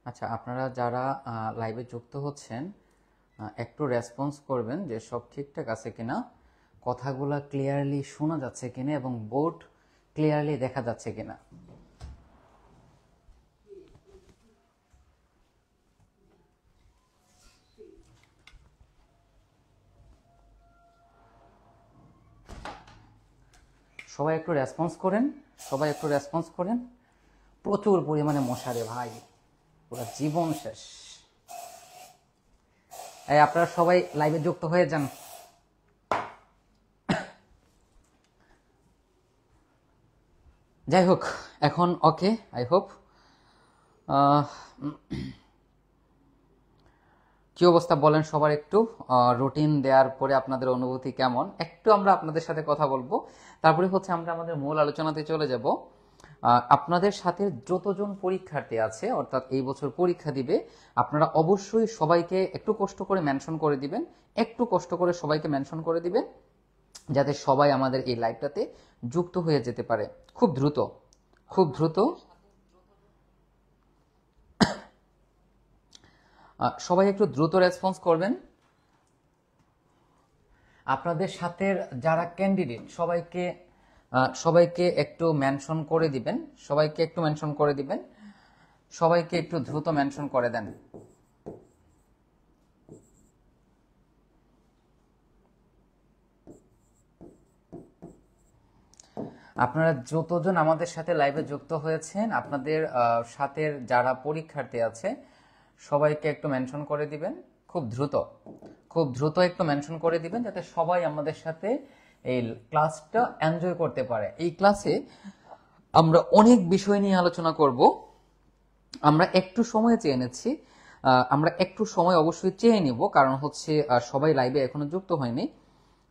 আচ্ছা, আপনারা যারা লাইভে যুক্ত হচ্ছেন একটু রেসপন্স করবেন যে সব ঠিকঠাক আছে কিনা, কথাগুলো ক্লিয়ারলি শোনা যাচ্ছে কিনা এবং বোর্ড ক্লিয়ারলি দেখা যাচ্ছে কিনা। সবাই একটু রেসপন্স করেন, সবাই একটু রেসপন্স করেন। প্রচুর পরিমাণে মশারে ভাই, পুরো জীবন শেষ। এই আপনারা সবাই লাইভে যুক্ত হয়ে যান। যাই হোক, এখন ওকে, আই হোপ। কি অবস্থা বলেন সবার, একটু রুটিন দেওয়ার পরে আপনাদের অনুভূতি কেমন, একটু আমরা আপনাদের সাথে কথা বলবো, তারপরে হচ্ছে আমরা আমাদের মূল আলোচনাতে চলে যাব। আপনাদের সাথে যতজন পরীক্ষার্থী আছে অর্থাৎ এই বছর পরীক্ষা দিবে, আপনারা অবশ্যই সবাইকে একটু কষ্ট করে মেনশন করে দিবেন, একটু কষ্ট করে সবাইকে মেনশন করে দিবেন, যাতে সবাই আমাদের এই লাইভটাতে যুক্ত হয়ে যেতে পারে খুব দ্রুত, খুব দ্রুত। সবাই একটু দ্রুত রেসপন্স করবেন। আপনাদের সাথে যারা ক্যান্ডিডেট সবাইকে সবাইকে একটু মেনশন করে দিবেন, সবাইকে একটু মেনশন করে দিবেন, সবাইকে একটু দ্রুত মেনশন করে দেন। আপনারা যতজন আমাদের সাথে লাইভে যুক্ত হয়েছেন, আপনাদের সাথে যারা পরীক্ষার্থী আছে সবাইকে একটু মেনশন করে দিবেন খুব দ্রুত, খুব দ্রুত একটু মেনশন করে দিবেন, যাতে সবাই আমাদের সাথে এই ক্লাসটা এনজয় করতে পারে। এই ক্লাসে আমরা অনেক বিষয় নিয়ে আলোচনা করব। আমরা একটু সময় চেয়ে নিচ্ছি, আমরা একটু সময় অবশ্যই চেয়ে নিব, কারণ হচ্ছে সবাই লাইভে এখনো যুক্ত হয়নি।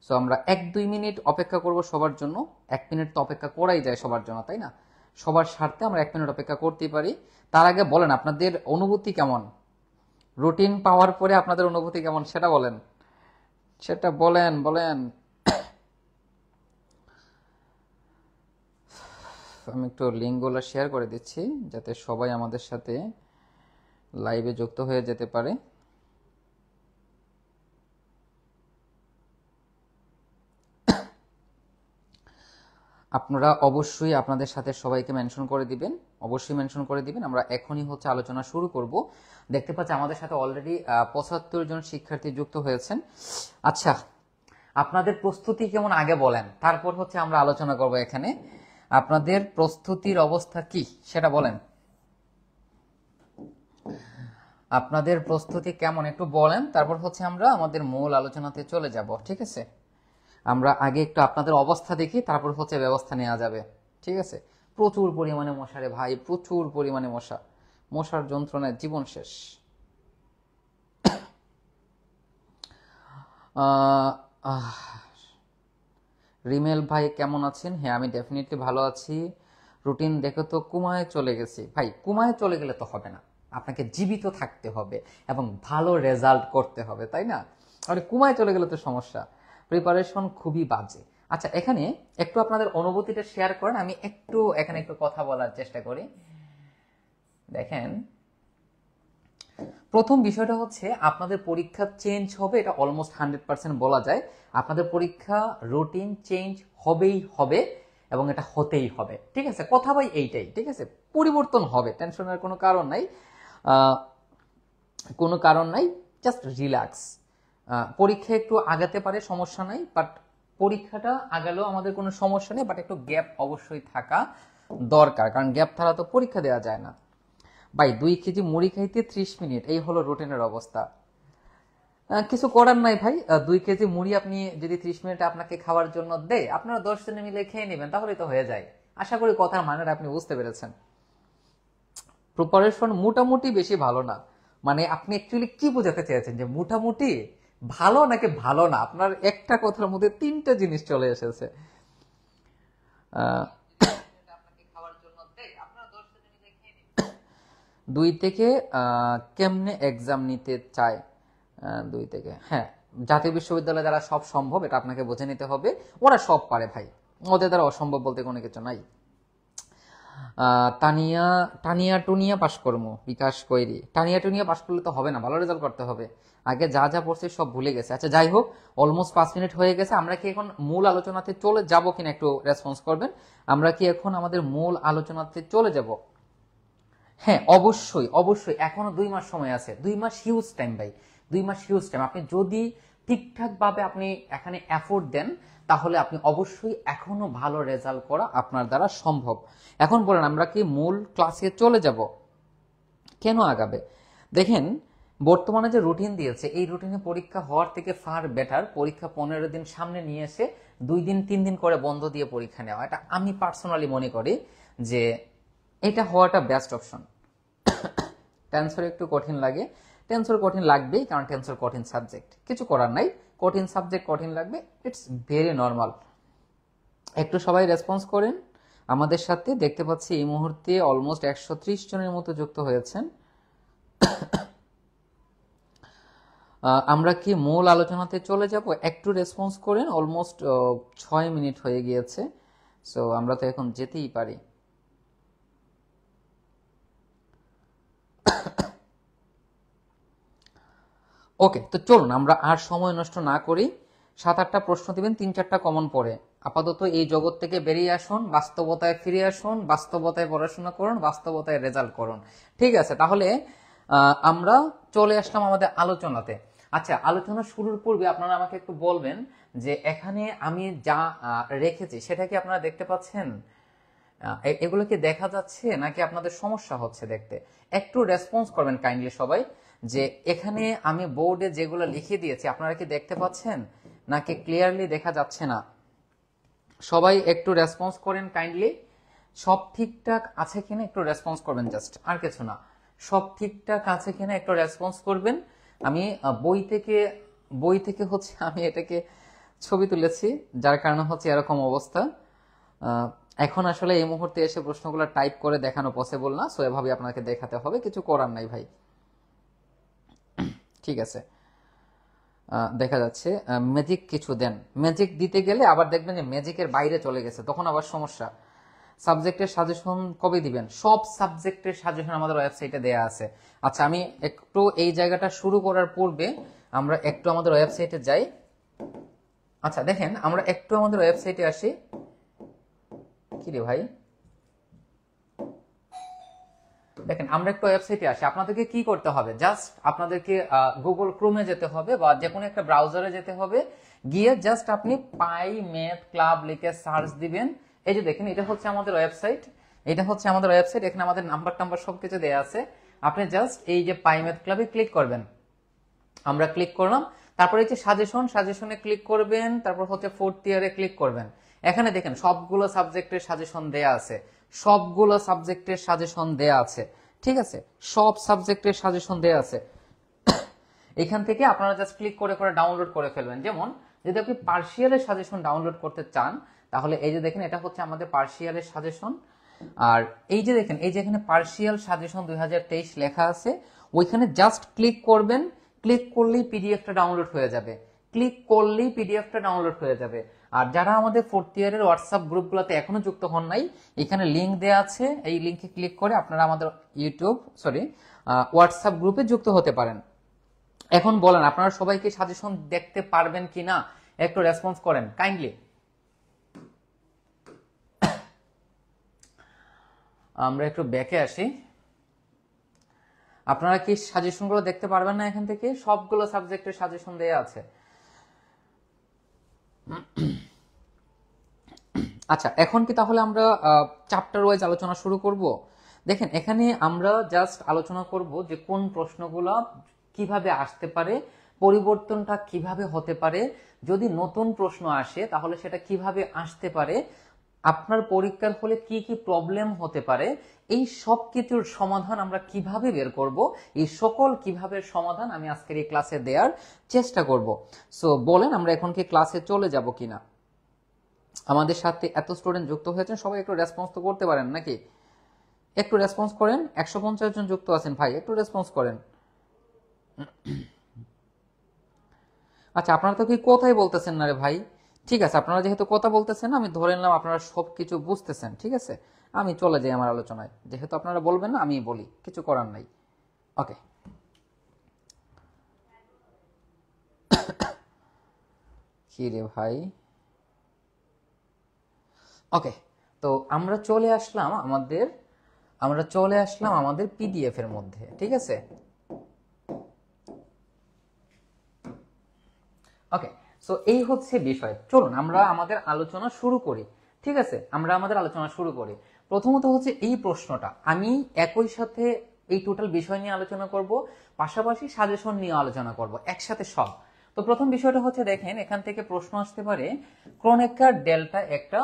সো আমরা 1-2 মিনিট অপেক্ষা করব সবার জন্য। 1 মিনিট তো অপেক্ষা করাই যায় সবার জন্য, তাই না? সবার স্বার্থে আমরা 1 মিনিট অপেক্ষা করতেই পারি। তার আগে বলেন আপনাদের অনুভূতি কেমন, রুটিন পাওয়ার পরে আপনাদের অনুভূতি কেমন সেটা বলেন, সেটা বলেন বলেন। আমি একটু লিঙ্কগুলো শেয়ার করে দিচ্ছি যাতে সবাই আমাদের সাথে লাইভে যুক্ত হয়ে যেতে পারে। আপনারা অবশ্যই আপনাদের সাথে সবাইকে মেনশন করে দিবেন, অবশ্যই মেনশন করে দিবেন। আমরা এখনই হচ্ছে আলোচনা শুরু করব। দেখতে পাচ্ছি আমাদের সাথে অলরেডি 75 জন শিক্ষার্থী যুক্ত হয়েছেন। আচ্ছা, আপনাদের প্রস্তুতি কেমন আগে বলেন, তারপর হচ্ছে আমরা আলোচনা করব। এখানে আপনাদের প্রস্তুতির অবস্থা কি সেটা বলেন, আপনাদের প্রস্তুতি কেমন একটু বলেন, তারপর হচ্ছে আমরা আমাদের মূল আলোচনাতে চলে যাব। ঠিক আছে, আমরা আগে একটু আপনাদের অবস্থা দেখি, তারপর হচ্ছে ব্যবস্থা নেওয়া যাবে। ঠিক আছে। প্রচুর পরিমাণে মশা রে ভাই, প্রচুর পরিমাণে মশা, মশার যন্ত্রণায় জীবন শেষ। রিমেল ভাই কেমন আছেন? হ্যাঁ, আমি ডেফিনেটলি ভালো আছি। রুটিন দেখে তো কুমায় চলে গেছি। ভাই, কুমায় চলে গেলে তো হবে না, আপনাকে জীবিত থাকতে হবে এবং ভালো রেজাল্ট করতে হবে, তাই না? আর কুমায় চলে গেলে তো সমস্যা, প্রিপারেশন খুবই বাজে। আচ্ছা, এখানে একটু আপনাদের অনুভূতিটা শেয়ার করেন, আমি একটু এখানে একটু কথা বলার চেষ্টা করি। দেখেন, প্রথম বিষয়টা হচ্ছে আপনাদের পরীক্ষা চেঞ্জ হবে, এটা অলমোস্ট 100% বলা যায়। আপনাদের পরীক্ষা রুটিন চেঞ্জ হবেই হবে এবং এটা হতেই হবে। ঠিক আছে, কথা ভাই এইটাই। ঠিক আছে, পরিবর্তন হবে, টেনশনের কোনো কারণ নাই, কোনো কারণ নাই, জাস্ট রিল্যাক্স। পরীক্ষা একটু আগাতে পারে, সমস্যা নাই, বাট পরীক্ষাটা আগালেও আমাদের কোনো সমস্যা নেই, বাট একটু গ্যাপ অবশ্যই থাকা দরকার, কারণ গ্যাপ ছাড়া তো পরীক্ষা দেওয়া যায় না। ভাই, 2 কেজি মুড়ি খাইতে 30 মিনিট, এই হলো রুটিনের অবস্থা। কিছু করার নাই ভাই, 2 কেজি মুড়ি আপনি যদি 30 মিনিটে আপনাকে খাওয়ার জন্য দেয়, আপনারা 10 জনে মিলে খেয়ে নেবেন, তাহলে তো হয়ে যায়। আশা করি কথার মানেটা আপনি বুঝতে পেরেছেন। প্রিপারেশন মোটামুটি বেশি ভালো না, মানে আপনি অ্যাকচুয়ালি কি বোঝাতে চেয়েছেন যে মোটামুটি ভালো নাকি ভালো না? আপনার একটা কথার মধ্যে 3টা জিনিস চলে এসেছে। আহ, 2 থেকে কেমনে এক্সাম নিতে চায়? 2 থেকে, হ্যাঁ, জাতীয় বিশ্ববিদ্যালয়ে যারা সব সম্ভব, এটা আপনাকে বুঝে নিতে হবে। ওরা সব পারে ভাই, ওদের দ্বারা অসম্ভব বলতে কোনো কিছু নাই। তানিয়া টানিয়া টুনিয়া পাশ করবো বিকাশ কৈরি। টানিয়া টুনিয়া পাশ করলে তো হবে না, ভালো রেজাল্ট করতে হবে। আগে যা যা পড়ছে সব ভুলে গেছে। আচ্ছা যাই হোক, অলমোস্ট 5 মিনিট হয়ে গেছে। আমরা কি এখন মূল আলোচনাতে চলে যাব কিনা একটু রেসপন্স করবেন। আমরা কি এখন আমাদের মূল আলোচনাতে চলে যাব? হ্যাঁ অবশ্যই অবশ্যই, এখনো 2 মাস সময় আছে। 2 মাস হিউজ টাইম ভাই, 2 মাস হিউজ টাইম। আপনি যদি ঠিকঠাক ভাবে আপনি এখানে এফোর্ট দেন, তাহলে আপনি অবশ্যই এখনো ভালো রেজাল্ট করা আপনার দ্বারা সম্ভব। এখন বলেন আমরা কি মূল ক্লাসে চলে যাব? কেন আগাবে? দেখেন, বর্তমানে যে রুটিন দিয়েছে, এই রুটিনে পরীক্ষা হওয়ার থেকে ফার বেটার পরীক্ষা 15 দিন সামনে নিয়ে এসে 2 দিন 3 দিন করে বন্ধ দিয়ে পরীক্ষা নেওয়া। এটা আমি পার্সোনালি মনে করি যে এটা হওয়াটা বেস্ট অপশন। টেন্সর একটু কঠিন লাগে, টেন্সর কঠিন লাগবেই, কারণ টেন্সর কঠিন সাবজেক্ট, কিছু করার নাই। কঠিন সাবজেক্ট কঠিন লাগবে, ইটস ভেরি নর্মাল। একটু সবাই রেসপন্স করেন আমাদের সাথে। দেখতে পাচ্ছি এই মুহূর্তে অলমোস্ট 130 জনের মতো যুক্ত হয়েছেন। আমরা কি মূল আলোচনাতে চলে যাব? একটু রেসপন্স করেন। অলমোস্ট 6 মিনিট হয়ে গিয়েছে, সো আমরা তো এখন যেতেই পারি। ওকে, তো চলুন আমরা আর সময় নষ্ট না করি। 7-8টা প্রশ্ন দিবেন, 3-4টা কমন পড়ে। আপাতত এই জগৎ থেকে বেরিয়ে আসুন, বাস্তবতায় ফিরে আসুন, বাস্তবতায় পড়াশোনা করুন, বাস্তবতায় রেজাল্ট করুন। ঠিক আছে, তাহলে আমরা চলে আসলাম আমাদের আলোচনাতে। আচ্ছা, আলোচনা শুরুর পূর্বে আপনারা আমাকে একটু বলবেন যে এখানে আমি যা রেখেছি সেটা কি আপনারা দেখতে পাচ্ছেন? এগুলো কি দেখা যাচ্ছে নাকি আপনাদের সমস্যা হচ্ছে দেখতে? একটু রেসপন্স করবেন কাইন্ডলি সবাই, যে এখানে আমি বোর্ডে যেগুলো লিখে দিয়েছি আপনারা কি দেখতে পাচ্ছেন নাকি ক্লিয়ারলি দেখা যাচ্ছে না? সবাই একটু রেসপন্স করেন কাইন্ডলি। সব ঠিকঠাক আছে কিনা একটু রেসপন্স করবেন, জাস্ট, আর কিছু না। সব ঠিকঠাক আছে কিনা একটু রেসপন্স করবেন। আমি বই থেকে হচ্ছে আমি এটাকে ছবি তুলেছি, যার কারণে হচ্ছে এরকম অবস্থা। এখন আসলে এই মুহূর্তে এসে প্রশ্নগুলো টাইপ করে দেখানো পসিবল না, সো এভাবে আপনাকে দেখাতে হবে, কিছু করার নাই ভাই। ঠিক আছে, দেখা যাচ্ছে ম্যাজিক কিছু দেন। ম্যাজিক দিতে গেলে আবার দেখবেন যে ম্যাজিকের বাইরে চলে গেছে, তখন আবার সমস্যা। সাবজেক্টের সাজেশন কবে দিবেন? সব সাবজেক্টের সাজেশন আমাদের ওয়েবসাইটে দেয়া আছে। আচ্ছা, আমি একটু এই জায়গাটা শুরু করার পূর্বে আমরা একটু আমাদের ওয়েবসাইটে যাই। আচ্ছা দেখেন, আমরা একটু আমাদের ওয়েবসাইটে আসি। কি রে ভাই, দেখেন আমরা একটু ওয়েবসাইটে আসি। আপনাদেরকে কি করতে হবে? জাস্ট আপনাদেরকে গুগল ক্রোমে যেতে হবে বা যে কোনো একটা ব্রাউজারে যেতে হবে। গিয়ে জাস্ট আপনি পাই ম্যাথ ক্লাব লিখে সার্চ দিবেন। এই যে দেখেন, এটা হচ্ছে আমাদের ওয়েবসাইট, এটা হচ্ছে আমাদের ওয়েবসাইট। এখানে আমাদের নাম্বার টাম্বার সবকিছু দেওয়া আছে। আপনি জাস্ট এই যে পাই ম্যাথ ক্লাবে ক্লিক করবেন। আমরা ক্লিক করলাম, তারপরে এই যে সাজেশনে ক্লিক করবেন, তারপর হচ্ছে 4th ইয়ারে ক্লিক করবেন। এখানে দেখেন সবগুলো সাবজেক্টের সাজেশন দেয়া আছে, সবগুলো সাবজেক্টের সাজেশন দেয়া আছে। ঠিক আছে, সব সাবজেক্টের সাজেশন দেয়া আছে। এখান থেকে আপনারা জাস্ট ক্লিক করে করে ডাউনলোড করে ফেলবেন। যেমন যদি আপনি পার্শিয়ালের সাজেশন ডাউনলোড করতে চান, তাহলে এই যে দেখেন এটা হচ্ছে আমাদের পার্শিয়ালের সাজেশন। আর এই যে দেখেন, এই যে এখানে পার্শিয়াল সাজেশন 2023 লেখা আছে, ওইখানে জাস্ট ক্লিক করবেন। ক্লিক করলেই পিডিএফটা ডাউনলোড হয়ে যাবে, ক্লিক করলেই পিডিএফটা ডাউনলোড হয়ে যাবে। আর যারা আমাদের 4th ইয়ারের হোয়াটসঅ্যাপ গ্রুপগুলোতে এখনো যুক্ত হন নাই, এখানে লিংক দেওয়া আছে, এই লিংকে ক্লিক করে আপনারা আমাদের হোয়াটসঅ্যাপ গ্রুপে যুক্ত হতে পারেন। এখন বলেন আপনারা সবাইকে সাজেশন দেখতে পারবেন কিনা, একটু রেসপন্স করেন কাইন্ডলি। আমরা একটু ব্যাকে আসি। আপনারা কি সাজেশনগুলো দেখতে পারবেন না? এখান থেকে সবগুলো সাবজেক্টের সাজেশন দেয়া আছে। আচ্ছা, এখন কি তাহলে আমরা চ্যাপ্টার ওয়াইজ আলোচনা শুরু করব? দেখেন, এখানে আমরা জাস্ট আলোচনা করব যে কোন প্রশ্নগুলো কিভাবে আসতে পারে, পরিবর্তনটা কিভাবে হতে পারে, যদি নতুন প্রশ্ন আসে তাহলে সেটা কিভাবে আসতে পারে, আপনার পরীক্ষার হলে কি কি প্রবলেম হতে পারে, এই সব কিছুর সমাধান আমরা কিভাবে বের করব, এই সকল কিভাবে সমাধান আমি আজকের এই ক্লাসে দেওয়ার চেষ্টা করব। সো বলেন আমরা এখন কি ক্লাসে চলে যাব কিনা? আমাদের সাথে এত স্টুডেন্ট যুক্ত হয়েছেন, সবাই একটু রেসপন্স তো করতে পারেন নাকি? একটু রেসপন্স করেন। 150 জন যুক্ত আছেন ভাই, একটু রেসপন্স করেন। আচ্ছা, আপনারা তো কি কোথায় বলতেছেন না রে ভাই? ঠিক আছে, আপনারা যেহেতু কথা বলতেছেন, আমি ধরে নিলাম আপনারা সবকিছু বুঝতেছেন। ঠিক আছে, আমি চলে যাই আমার আলোচনায়, যেহেতু আপনারা বলবেন না আমি বলি, কিছু করার নাই। ওকে, কি রে ভাই, ওকে। তো আমরা চলে আসলাম আমাদের পিডিএফ এর মধ্যে, ঠিক আছে। ওকে, সো এই হচ্ছে বিষয়। চলুন আমরা আমাদের আলোচনা শুরু করি, ঠিক আছে। আমরা আমাদের আলোচনা শুরু করি। প্রথমত হচ্ছে এই প্রশ্নটা আমি একই সাথে এই টোটাল বিষয় নিয়ে আলোচনা করব, পাশাপাশি সাজেশন নিয়ে আলোচনা করব, একসাথে সব। তো প্রথম বিষয়টা হচ্ছে দেখেন, এখান থেকে প্রশ্ন আসতে পারে ক্রোনেকার ডেল্টা একটা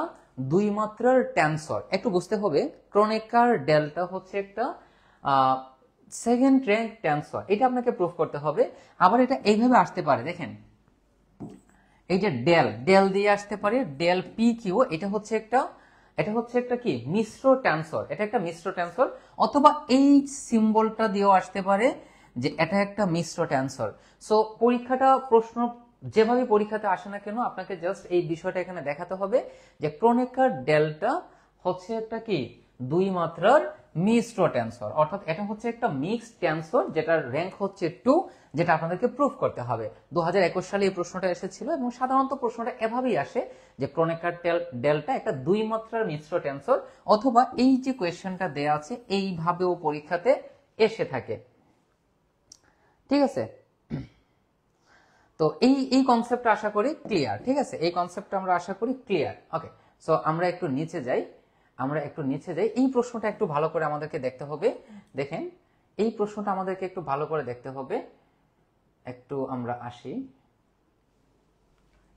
দুই মাত্রার টেনসর। একটু বুঝতে হবে, ক্রোনেকার ডেল্টা হচ্ছে একটা সেকেন্ড র্যাঙ্ক টেনসর, এটা আপনাকে প্রুফ করতে হবে। আবার এটা এইভাবে আসতে পারে, দেখেন এই যে ডেল ডেল দিয়ে আসতে পারে, ডেল পি কিউ, এটা হচ্ছে একটা কি মিশ্র টেনসর, এটা একটা মিশ্র টেনসর। অথবা এই সিম্বলটা দিয়েও আসতে পারে যে এটা একটা মিশ্র টেনসর। সো পরীক্ষাটা প্রশ্ন যেভাবে পরীক্ষাতে আসে না কেন, আপনাকে জাস্ট এই বিষয়টা এখানে দেখাতে হবে যে ক্রোনেকার ডেল্টা হচ্ছে একটা কি দুই মাত্রার মিশ্র টেনসর, অর্থাৎ এটা হচ্ছে একটা মিক্সড টেনসর যেটার র্যাঙ্ক হচ্ছে 2, যেটা আপনাদেরকে প্রুফ করতে হবে। 2021 সালে এই প্রশ্নটা এসেছিল এবং সাধারণত প্রশ্নটা এভাবেই আসে যে ক্রোনেকার ডেল্টা একটা দুই মাত্রার মিশ্র টেনসর, অথবা এই যে কোয়েশ্চেনটা দেয়া আছে এইভাবেও পরীক্ষাতে এসে থাকে, ঠিক আছে। তো এই কনসেপ্টটা আশা করি ক্লিয়ার, ঠিক আছে। এই কনসেপ্টটা আমরা আশা করি ক্লিয়ার। ওকে, সো আমরা একটু নিচে যাই। এই প্রশ্নটা একটু ভালো করে আমাদেরকে দেখতে হবে। দেখেন এই প্রশ্নটা আমাদেরকে একটু ভালো করে দেখতে হবে। একটু আমরা আসি,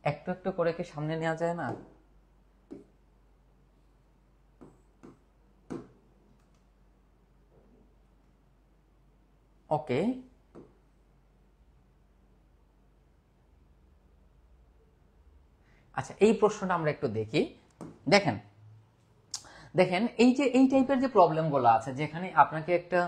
একটু একটু করে কি সামনে নেওয়া যায় না? ওকে, আচ্ছা এই প্রশ্নটা আমরা একটু দেখি। দেখেন দেখেন এই যে এই টাইপের যে প্রবলেমগুলো আছে, যেখানে আপনাকে একটা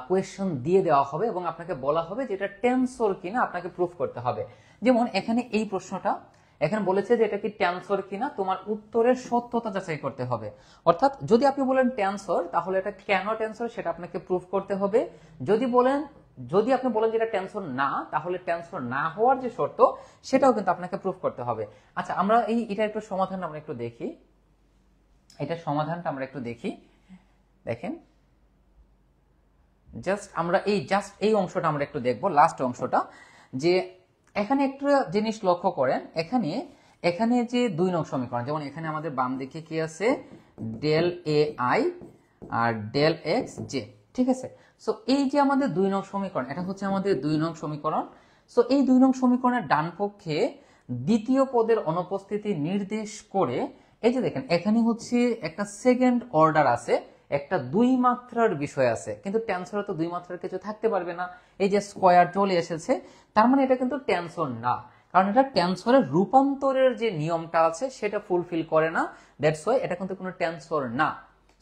কোয়েশ্চন দিয়ে দেওয়া হবে এবং আপনাকে বলা হবে যে এটা টেনসর কিনা আপনাকে প্রুফ করতে হবে। যেমন এখানে এই প্রশ্নটা এখানে বলেছে যে এটা কি টেনসর কিনা, তোমার উত্তরের সত্যতা যাচাই করতে হবে। অর্থাৎ যদি আপনি বলেন টেনসর, তাহলে এটা কেন টেনসর সেটা আপনাকে প্রুফ করতে হবে। যদি আপনি বলেন যে এটা টেনসর না, তাহলে টেনসর না হওয়ার যে শর্ত সেটাও কিন্তু আপনাকে প্রুফ করতে হবে। আচ্ছা আমরা এটা একটু সমাধান আমরা একটু দেখি, এটা সমাধানটা আমরা একটু দেখি। দেখেন জাস্ট এই অংশটা আমরা একটু দেখবো, লাস্ট অংশটা। যে এখানে একটা জিনিস লক্ষ্য করেন, এখানে যে 2 নং সমীকরণ, যেমন এখানে আমাদের বাম দিকে কি আছে, del A I R del X J, ঠিক আছে। সো এই যে আমাদের 2 নং সমীকরণ, এটা হচ্ছে আমাদের 2 নং সমীকরণ। সো এই 2 নং সমীকরণের ডান পক্ষে দ্বিতীয় পদের অনুপস্থিতি নির্দেশ করে, এই যে দেখেন এখানে হচ্ছে একটা সেকেন্ড অর্ডার আছে, একটা দুই মাত্রার বিষয় আছে, কিন্তু টেনসরে তো দুই মাত্রার কিছু থাকতে পারবে না। এই যে স্কয়ার চলে এসেছে, তার মানে এটা কিন্তু টেনসর না, কারণ এটা টেনসরের রূপান্তরের যে নিয়মটা আছে সেটা ফুলফিল করে না। দ্যাটস ওয়াই এটা কিন্তু কোনো টেনসর না।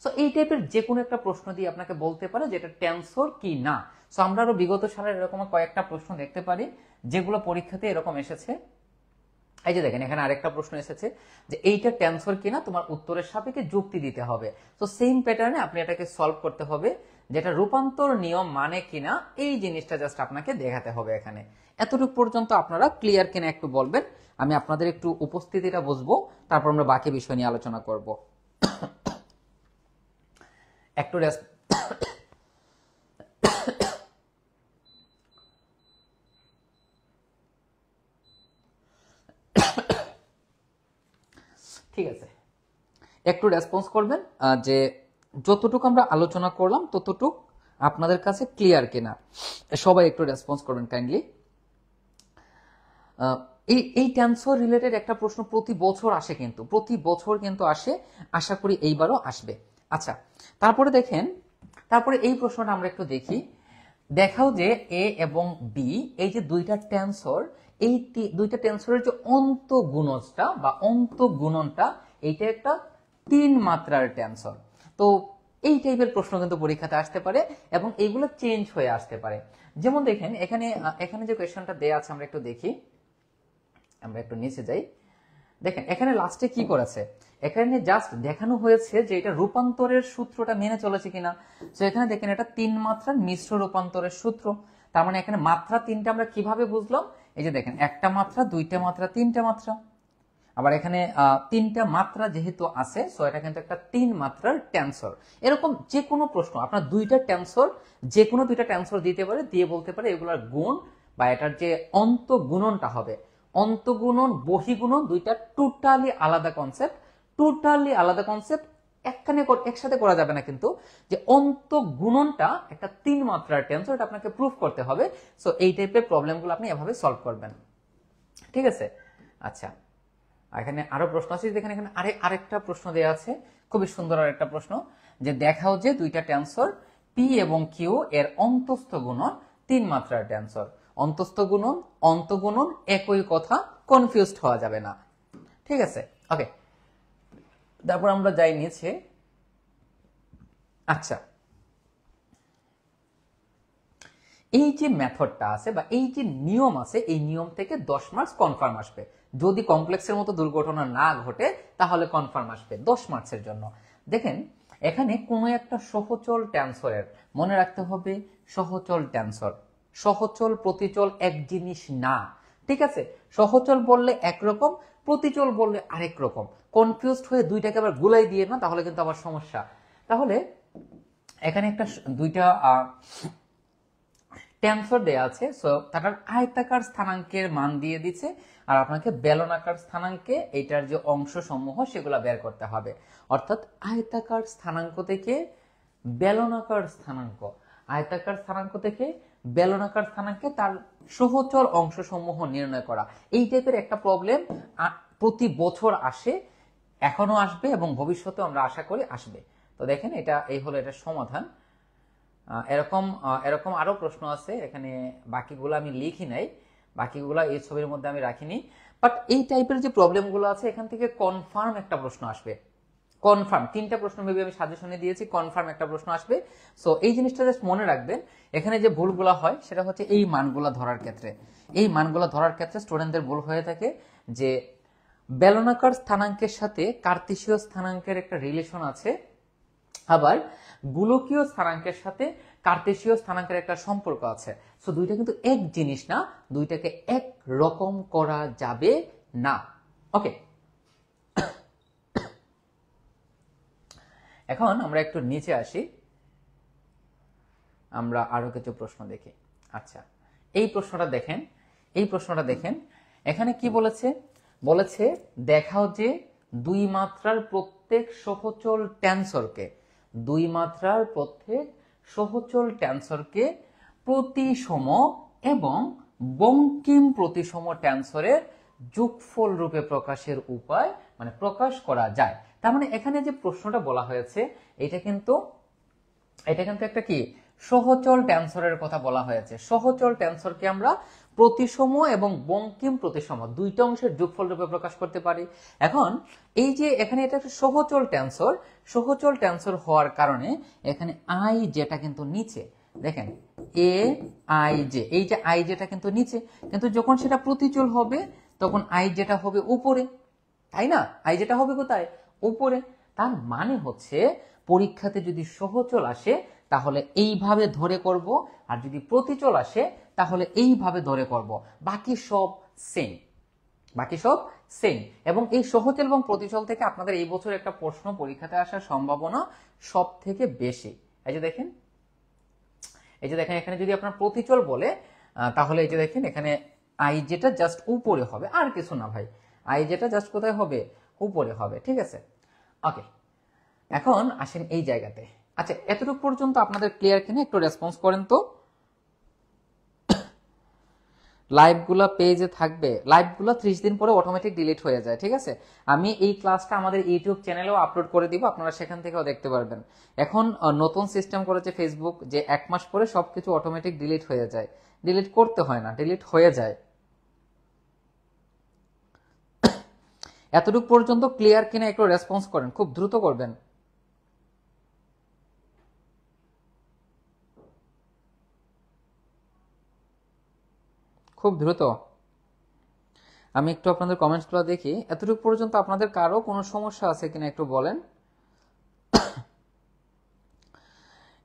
সো এই টাইপের যে কোনো একটা প্রশ্ন দিয়ে আপনাকে বলতে পারে যে এটা টেনসর কি না। সো আমরা আরো বিগত সালের এরকম কয়েকটা প্রশ্ন দেখতে পারি যেগুলো পরীক্ষাতে এরকম এসেছে। এই যে দেখেন এখানে আরেকটা প্রশ্ন এসেছে যে এইটা টেনসর কিনা তোমার উত্তরের সাপেক্ষে যুক্তি দিতে হবে। তো সেম প্যাটার্নে আপনি এটাকে সলভ করতে হবে, যেটা রূপান্তর নিয়ম মানে কিনা এই জিনিসটা জাস্ট আপনাকে দেখাতে হবে এখানে। এতটুকু পর্যন্ত আপনারা ক্লিয়ার কিনা একটু বলবেন, আমি আপনাদের একটু উপস্থিতিটা বুঝবো, তারপর আমরা বাকি বিষয় নিয়ে আলোচনা করব। একটু ঠিক আছে, একটু রেসপন্স করবেন যে যতটুকু আমরা আলোচনা করলাম ততটুকু আপনাদের কাছে ক্লিয়ার কিনা। সবাই একটু রেসপন্স করবেন কাইন্ডলি। এই টেনসর রিলেটেড একটা প্রশ্ন প্রতি বছর আসে, কিন্তু আসে, আশা করি এইবারও আসবে। আচ্ছা তারপরে এই প্রশ্নটা আমরা একটু দেখি। দেখাও যে এ এবং বি এই যে দুইটা টেনসর, এই দুইটা টেনসরের যে অন্তঃগুণনটা এইটা একটা 3 মাত্রার টেনসর। তো এই টাইপের প্রশ্ন কিন্তু পরীক্ষাতে আসতে পারে এবং এইগুলো চেঞ্জ হয়ে আসতে পারে। যেমন দেখেন এখানে যে কোয়েশ্চনটা দেয়া আছে আমরা একটু দেখি, আমরা একটু নিচে যাই। দেখেন এখানে লাস্টে কি করেছে, এখানে জাস্ট দেখানো হয়েছে যে এটা রূপান্তরের সূত্রটা মেনে চলেছে কিনা। তো এখানে দেখেন এটা 3 মাত্রার মিশ্র রূপান্তরের সূত্র। তার মানে এখানে মাত্রা 3টা আমরা কিভাবে বুঝলাম, এই যে দেখেন একটা মাত্রা, দুইটা মাত্রা, তিনটা মাত্রা। আবার এখানে 3টা মাত্রা যেহেতু আছে, সো এটা কিন্তু একটা 3 মাত্রার টেনসর। এরকম যে কোনো প্রশ্ন আপনার দুইটা টেনসর, যে কোনো দুইটা টেনসর দিতে পারে, দিয়ে বলতে পারে এগুলোর গুণ বা এটার যে অন্তগুণনটা হবে, অন্তগুণন বহিগুণন দুইটা টোটালি আলাদা কনসেপ্ট, টোটালি আলাদা কনসেপ্ট। একসাথে করা যাবে না, কিন্তু যে অন্তগুণনটা একটা 3 মাত্রার টেনসর, এটা আপনাকে প্রুফ করতে হবে। সো এই টাইপের প্রবলেমগুলো আপনি এভাবে সলভ করবেন, ঠিক আছে। আচ্ছা, এখানে আরো প্রশ্ন আছে, দেখেন এখানে আরেকটা প্রশ্ন দেওয়া আছে, খুবই সুন্দর আরেকটা প্রশ্ন, যে দেখাও যে দুইটা টেনসর পি এবং কিউ এর অন্তস্থ গুণন 3 মাত্রার টেনসর। অন্তস্থ গুণন অন্তগুণন একই কথা, কনফিউজড হওয়া যাবে না, ঠিক আছে। ওকে, তারপর আমরা যাই নিচে। আচ্ছা, এই যে মেথডটা আছে বা এই যে নিয়ম আছে, এই নিয়ম থেকে 10 মার্কস কনফার্ম আসবে। যদি কমপ্লেক্সের মতো দুর্ঘটনা না ঘটে তাহলে কনফার্ম আসবে 10 মার্কসের জন্য। দেখেন এখানে কোনো একটা সহচল টেনসরের, মনে রাখতে হবে সহচল টেনসর, সহচল প্রতিচল এক জিনিস না, ঠিক আছে। সহচল বললে একরকম, প্রতিচল বললে আরেক রকম। কনফিউজড হয়ে দুইটাকে আবার গুলাই দিয়ে না, তাহলে কিন্তু আবার সমস্যা। তাহলে এখানে একটা দুইটা টেনসর দেয়া আছে, সো তার আয়তাকার স্থানাঙ্কের মান দিয়ে দিচ্ছে, আর আপনাকে বেলনাকার স্থানাঙ্কে এটার যে অংশ সমূহ সেগুলো বের করতে হবে। অর্থাৎ আয়তাকার স্থানাঙ্ক থেকে বেলনাকার স্থানাঙ্ক, আয়তাকার স্থানাঙ্ক থেকে বেলনাকার স্থানাঙ্কে তার সহচর অংশ সমূহ নির্ণয় করা। এই টাইপের একটা প্রবলেম প্রতি বছর আসে, এখনো আসবে এবং ভবিষ্যতে আমরা আশা করি আসবে। তো দেখেন এটা এই হলো এটার সমাধান। এরকম এরকম আরো প্রশ্ন আছে, এখানে বাকিগুলো আমি লিখি নাই, বাকিগুলো এই ছবির মধ্যে আমি রাখিনি। বাট এই টাইপের যে প্রবলেমগুলো আছে এখান থেকে কনফার্ম একটা প্রশ্ন আসবে, কনফার্ম 3টা প্রশ্ন মেবি আমি সাজেশনে দিয়েছি, কনফার্ম একটা প্রশ্ন আসবে। সো এই জিনিসটা জাস্ট মনে রাখবেন। এখানে যে ভুলগুলো হয় সেটা হচ্ছে এই মানগুলো ধরার ক্ষেত্রে, এই মানগুলো ধরার ক্ষেত্রে স্টুডেন্টদের ভুল হয়ে থাকে যে বেলনাকার স্থানাঙ্কের সাথে কার্তেশীয় স্থানাঙ্কের একটা রিলেশন আছে, আবার গোলকীয় স্থানাঙ্কের সাথে কার্তেশীয় স্থানাঙ্কের একটা সম্পর্ক আছে। সো দুইটা কিন্তু এক জিনিস না, দুইটাকে এক রকম করা যাবে না। ওকে, এখন আমরা একটু নিচে আসি, আমরা আরো কিছু প্রশ্ন দেখি। আচ্ছা, এই প্রশ্নটা দেখেন, এই প্রশ্নটা দেখেন, এখানে কি বলেছে, বলেছে দেখাও যে 2 মাত্রার প্রত্যেক সহচল টেনসরকে, 2 মাত্রার প্রত্যেক সহচল টেনসরকে প্রতিসম এবং বঙ্কিম প্রতিসম টেনসরের যোগফল রূপে প্রকাশের উপায়, মানে প্রকাশ করা যায়। তার মানে এখানে যে প্রশ্নটা বলা হয়েছে এটা কিন্তু একটা কি সহচল টেনসরের কথা বলা হয়েছে। সহচল টেনসরকে আমরা প্রতিসম এবং বঙ্কিম প্রতিসম দুইটা অংশের যোগফল রূপে প্রকাশ করতে পারি। এখন এই যে এখানে এটা একটা সহচল টেনসর, সহচল টেনসর হওয়ার কারণে এখানে আই যেটা কিন্তু নিচে, দেখেন এ আই জে, এই যে আই যেটা কিন্তু নিচে, কিন্তু যখন সেটা প্রতিচল হবে তখন আই যেটা হবে উপরে, তাই না? আই যেটা হবে কোথায়? উপরে। তার মানে হচ্ছে পরীক্ষাতে যদি সহচল আসে তাহলে এইভাবে ধরে করব, আর যদি প্রতিচল আসে তাহলে এইভাবে ধরে করব, বাকি সব সেম, বাকি সব সেম। এবং এই সহচল এবং প্রতিচল থেকে আপনাদের এই বছর একটা প্রশ্ন পরীক্ষাতে আসার সম্ভাবনা সব থেকে বেশি। এই যে দেখেন, এই যে দেখেন এখানে যদি আপনার প্রতিচল বলে তাহলে এই যে দেখেন এখানে আই যেটা জাস্ট উপরে হবে, আর কিছু না ভাই, আই যেটা জাস্ট কোথায় হবে? উপরে হবে, ঠিক আছে। ওকে, এখন আসেন এই জায়গাতে। আচ্ছা, এতটুকু পর্যন্ত আপনাদের ক্লিয়ার কিনা একটু রেসপন্স করেন তো। লাইভগুলো পেজে থাকবে, লাইভগুলো 30 দিন পরে অটোমেটিক ডিলিট হয়ে যায়, ঠিক আছে। আমি এই ক্লাসটা আমাদের ইউটিউব চ্যানেলেও আপলোড করে দিব, আপনারা সেখান থেকেও দেখতে পারবেন। এখন নতুন সিস্টেম করেছে ফেসবুক যে 1 মাস পরে সবকিছু অটোমেটিক ডিলিট হয়ে যায়, ডিলিট করতে হয় না, ডিলিট হয়ে যায়। এতটুকু পর্যন্ত ক্লিয়ার কিনা একটু রেসপন্স করেন, খুব দ্রুত করবেন, খুব দ্রুত। আমি একটু আপনাদের কমেন্টসগুলো দেখি। এতটুকু পর্যন্ত আপনাদের কারো কোনো সমস্যা আছে কিনা একটু বলেন।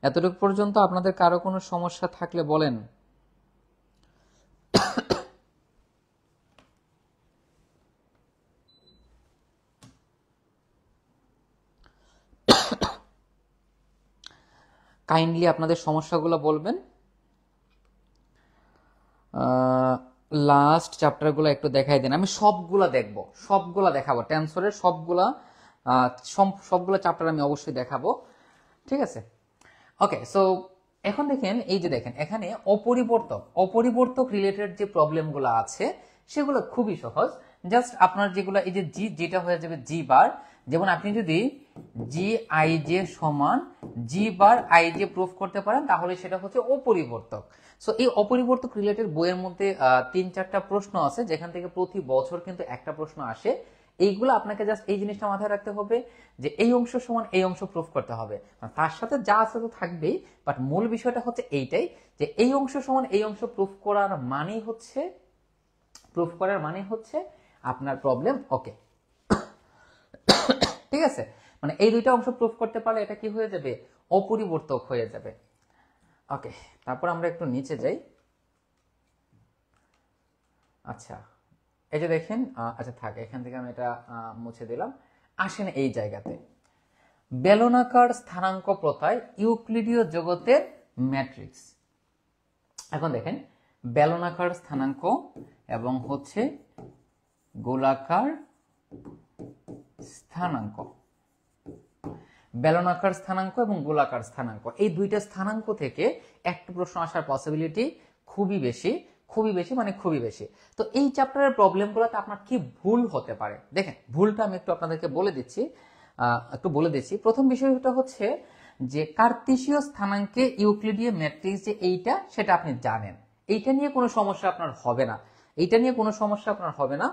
এতটুকু পর্যন্ত আপনাদের কারো কোনো সমস্যা থাকলে বলেন। কাইন্ডলি আপনাদের সমস্যাগুলো বলবেন। লাস্ট চ্যাপ্টারগুলো একটু দেখাই দেন। আমি সবগুলা দেখবো, সবগুলা দেখাবো, টেন্সরের সবগুলা চ্যাপ্টার আমি অবশ্যই দেখাবো, ঠিক আছে? ওকে, সো এখন দেখেন, এই যে দেখেন এখানে অপরিবর্তক রিলেটেড যে প্রবলেমগুলো আছে সেগুলো খুবই সহজ। জাস্ট আপনার যেগুলো, এই যে জিটা হয়ে যাবে জি বার। যেমন আপনি যদি জি আই জে সমান জি বার আই জে প্রুফ করতে পারেন তাহলে সেটা হচ্ছে অপরিবর্তক। সো এই অপরিবর্তক রিলেটেড বইয়ের মধ্যে 3-4টা প্রশ্ন আছে যেখান থেকে প্রতি বছর কিন্তু একটা প্রশ্ন আসে। এইগুলো আপনাকে জাস্ট এই জিনিসটা মাথায় রাখতে হবে যে এই অংশ সমান এই অংশ প্রুফ করতে হবে। তার সাথে যা আছে তো থাকবেই, বাট মূল বিষয়টা হচ্ছে এইটাই যে এই অংশ সমান এই অংশ প্রুফ করার মানে হচ্ছে আপনার প্রবলেম ওকে, ঠিক আছে? মানে এই দুইটা অংশ প্রুফ করতে পারলে এটা কি হয়ে যাবে? অপরিবর্তক হয়ে যাবে। ওকে, তারপর আমরা একটু নিচে যাই। আচ্ছা, এই যে দেখেন, আচ্ছা থাক, এখান থেকে আমি এটা মুছে দিলাম। আসেন এই জায়গাতে, বেলনাকার স্থানাঙ্ক প্রথায় ইউক্লিডীয় জগতের ম্যাট্রিক্স। এখন দেখেন, বেলনাকার স্থানাঙ্ক এবং হচ্ছে গোলাকার স্থানাঙ্ক, বেলনাকার স্থানাঙ্ক এবং গোলাকার স্থানাঙ্ক, এই দুইটা স্থানাঙ্ক থেকে একটা প্রশ্ন আসার পসিবিলিটি খুবই বেশি, মানে খুবই বেশি। তো এই চ্যাপ্টারের প্রবলেমগুলোতে আপনার কি ভুল হতে পারে দেখেন, ভুলটা আমি একটু আপনাদেরকে বলে দিচ্ছি। প্রথম বিষয়টা হচ্ছে যে কার্তেশীয় স্থানাঙ্কে ইউক্লিডীয় ম্যাট্রিক্স যে এইটা, সেটা আপনি জানেন, এইটা নিয়ে কোনো সমস্যা আপনার হবে না।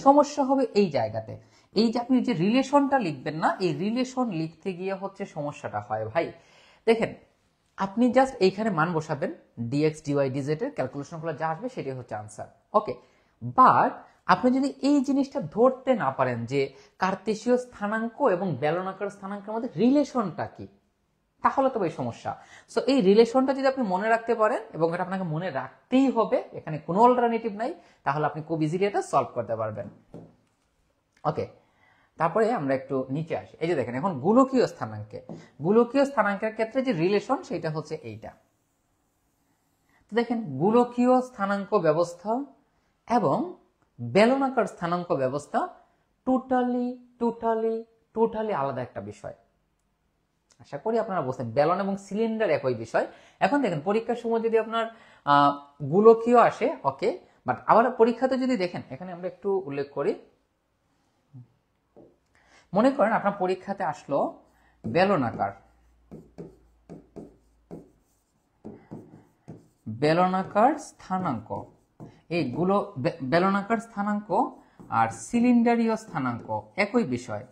সমস্যা হবে এই জায়গাতে, এই যে আপনি যে রিলেশনটা লিখবেন না, এই রিলেশন লিখতে গিয়ে হচ্ছে সমস্যাটা হয় ভাই। দেখেন, আপনি জাস্ট এইখানে মান বসাবেন, ডিএক্স ডিওয়াই ডিজেড এর ক্যালকুলেশনগুলো যা আসবে সেটাই হচ্ছে আনসার, ওকে। বাট আপনি যদি এই জিনিসটা ধরতে না পারেন যে কার্তেশীয় স্থানাঙ্ক এবং বেলনাকার স্থানাঙ্কের মধ্যে রিলেশনটা কি, তাহলে তো এই সমস্যা। সো এই রিলেশনটা যদি আপনি মনে রাখতে পারেন, এবং এটা আপনাকে মনে রাখতেই হবে, এখানে কোনো অল্টারনেটিভ নাই, তাহলে আপনি খুব ইজিলি এটা সলভ করতে পারবেন, ওকে। তারপরে আমরা একটু নিচে আসি। এই যে দেখেন, এখন গোলকীয় স্থানাঙ্কের ক্ষেত্রে যে রিলেশন সেটা হচ্ছে এইটা। তো দেখেন, গোলকীয় স্থানাঙ্ক ব্যবস্থা এবং বেলনাকার স্থানাঙ্ক ব্যবস্থা টোটালি আলাদা একটা বিষয়। আশা করি আপনারা বুঝছেন, বেলন এবং সিলিন্ডার একই বিষয়। এখন দেখেন, পরীক্ষার সময় যদি আপনার গোলকীয় আসে ওকে, বাট আবার পরীক্ষাতে যদি দেখেন, এখানে আমরা একটু উল্লেখ করি, মনে করেন আপনার পরীক্ষাতে আসলো বেলনাকার স্থানাঙ্ক, এইগুলো বেলনাকার স্থানাঙ্ক আর সিলিন্ডারীয় স্থানাঙ্ক একই বিষয়।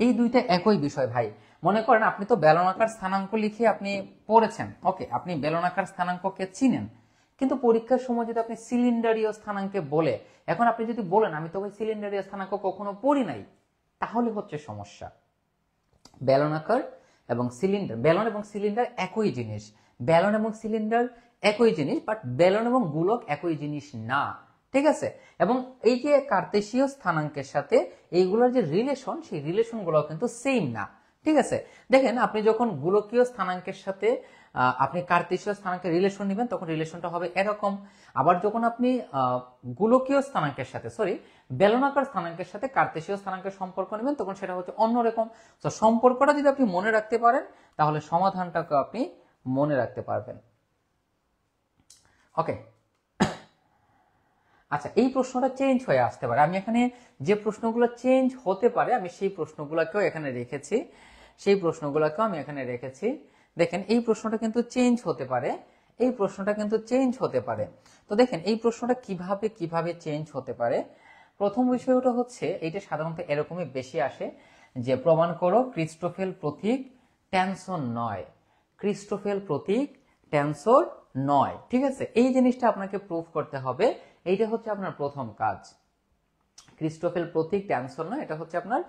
এই দুইটা একই বিষয় ভাই। মনে করেন আপনি তো বেলনাকার স্থানাঙ্ক লিখে আপনি পড়েছেন, ওকে, আপনি বেলনাকার স্থানাঙ্ককে চিনেন, কিন্তু পরীক্ষার সময় যদি আপনি সিলিন্ডারীয় স্থানাঙ্কে বলে, এখন আপনি যদি বলেন আমি তো ভাই সিলিন্ডারীয় স্থানাঙ্ক কখনো পড়ি নাই, তাহলে হচ্ছে সমস্যা। বেলনাকার এবং সিলিন্ডার, বেলন এবং সিলিন্ডার একই জিনিস, বাট বেলন এবং গোলক একই জিনিস না, ঠিক আছে? এবং এই যে কার্তেশীয় স্থানাঙ্কের সাথে এইগুলোর যে রিলেশন, সেই রিলেশনগুলো কিন্তু সেম না, ঠিক আছে? দেখেন, আপনি যখন গোলকীয় স্থানাঙ্কের সাথে আপনি কার্তেশীয় স্থানাঙ্কের রিলেশন নেবেন, তখন রিলেশনটা হবে এরকম। আবার যখন আপনি বেলনাকার স্থানাঙ্কের সাথে কার্তেশীয় স্থানাঙ্কের সম্পর্ক নেবেন, তখন সেটা হচ্ছে অন্যরকম। তো সম্পর্কটা যদি আপনি মনে রাখতে পারেন, তাহলে সমাধানটাকে আপনি মনে রাখতে পারবেন, ওকে। আচ্ছা, এই প্রশ্নটা চেঞ্জ হয়ে আসতে পারে, আমি এখানে যে প্রশ্নগুলো চেঞ্জ হতে পারে আমি সেই প্রশ্নগুলোকেও এখানে রেখেছি। দেখেন, এই প্রশ্নটা কিন্তু চেঞ্জ হতে পারে, তো দেখেন এই প্রশ্নটা কিভাবে চেঞ্জ হতে পারে। প্রথম বিষয়টা হচ্ছে, এইটা সাধারণত এরকমই বেশি আসে যে প্রমাণ করো ক্রিস্টোফেল প্রতীক টেনশন নয়। ক্রিস্টোফেল প্রতীক টেনসর নয়। ঠিক আছে, এই জিনিসটা আপনাকে প্রুফ করতে হবে। এইটা হচ্ছে আপনার প্রথম কাজ। ক্রিস্টোফেল প্রতীক টেনসর নয়, এটা হচ্ছে আপনার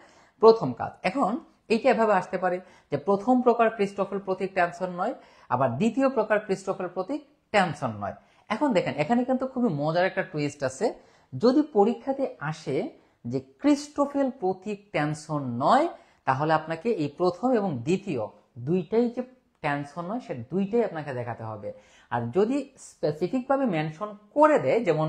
প্রথম কাজ। এখন এইটা এভাবে আসতে পারে যে প্রথম প্রকার ক্রিস্টোফেল প্রতীক টেনসর নয়, আবার দ্বিতীয় প্রকার ক্রিস্টোফেল প্রতীক টেনসর নয়। এখন দেখেন এখানে কিন্তু খুবই মজার একটা টুইস্ট আছে। যদি পরীক্ষাতে আসে যে ক্রিস্টোফেল প্রতীক টেনসর নয়, তাহলে আপনাকে এই প্রথম এবং দ্বিতীয় দুইটাই যে টেনসর নয় সে দুইটাই আপনাকে দেখাতে হবে। আর যদি স্পেসিফিক ভাবে মেনশন করে দেয়, যেমন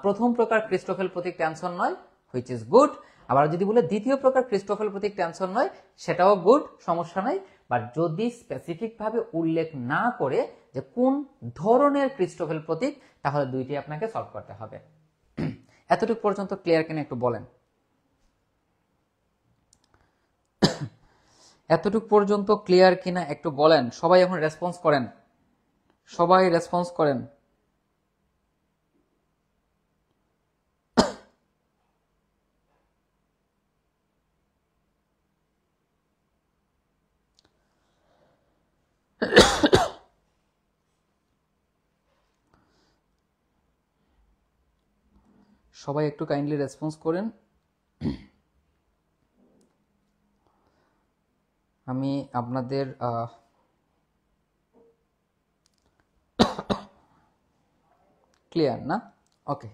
প্রথম প্রকার ক্রিস্টোফেল প্রতীক টেনসর নয়, হুইচ ইজ গুড। আবার যদি বলে দ্বিতীয় প্রকার ক্রিস্টোফেল প্রতীক টেনসর নয়, সেটাও গুড, সমস্যা নাই। বাট যদি স্পেসিফিক ভাবে উল্লেখ না করে যে কোন ধরনের ক্রিস্টোফেল প্রতীক, তাহলে দুইটি আপনাকে সলভ করতে হবে। এতটুকু পর্যন্ত ক্লিয়ার কিনা একটু বলেন। এতটুকু পর্যন্ত ক্লিয়ার কিনা একটু বলেন। সবাই এখন রেসপন্স করেন, সবাই রেসপন্স করেন। সবাই একটু কাইন্ডলি রেসপন্স করেন। আমি আপনাদের ক্লিয়ার না? ওকে